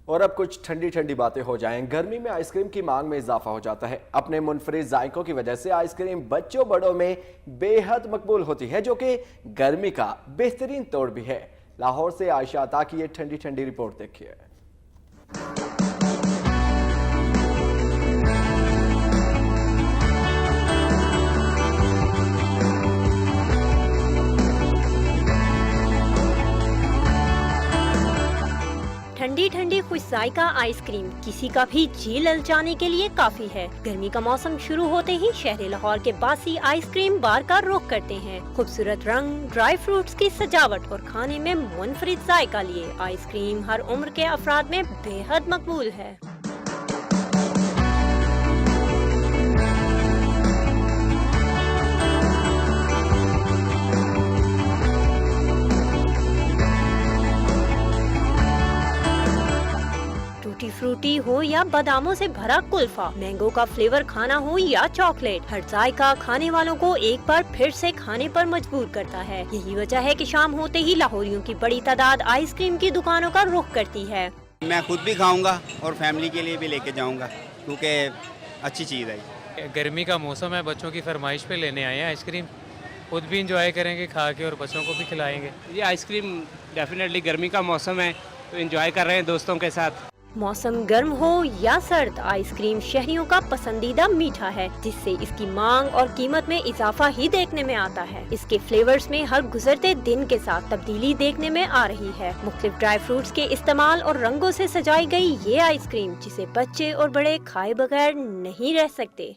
और अब कुछ ठंडी ठंडी बातें हो जाएं। गर्मी में आइसक्रीम की मांग में इजाफा हो जाता है। अपने मुनफरिद जायकों की वजह से आइसक्रीम बच्चों बड़ों में बेहद मकबूल होती है, जो कि गर्मी का बेहतरीन तोड़ भी है। लाहौर से आयशा अता की ये ठंडी ठंडी रिपोर्ट देखिए। ठंडी ठंडी खुश जायका आइसक्रीम किसी का भी जी ललचाने के लिए काफी है। गर्मी का मौसम शुरू होते ही शहर लाहौर के बासी आइसक्रीम बार का रुख करते हैं। खूबसूरत रंग, ड्राई फ्रूट्स की सजावट और खाने में मुनफरिद जायका लिए आइसक्रीम हर उम्र के अफराद में बेहद मकबूल है। टूटी फ्रूटी हो या बादामों से भरा कुल्फा, मैंगो का फ्लेवर खाना हो या चॉकलेट, हर जायका खाने वालों को एक बार फिर से खाने पर मजबूर करता है। यही वजह है कि शाम होते ही लाहौरियों की बड़ी तादाद आइसक्रीम की दुकानों का रुख करती है। मैं खुद भी खाऊंगा और फैमिली के लिए भी लेके जाऊंगा, क्योंकि अच्छी चीज़ है। गर्मी का मौसम है, बच्चों की फरमाइश पे लेने आए हैं आइसक्रीम। खुद भी इंजॉय करेंगे खा के और बच्चों को भी खिलाएंगे। ये आइसक्रीम डेफिनेटली गर्मी का मौसम है तो एंजॉय कर रहे हैं दोस्तों के साथ। मौसम गर्म हो या सर्द, आइसक्रीम शहरियों का पसंदीदा मीठा है, जिससे इसकी मांग और कीमत में इजाफा ही देखने में आता है। इसके फ्लेवर्स में हर गुजरते दिन के साथ तब्दीली देखने में आ रही है। मुख्तलिफ ड्राई फ्रूट्स के इस्तेमाल और रंगों से सजाई गई ये आइसक्रीम, जिसे बच्चे और बड़े खाए बगैर नहीं रह सकते।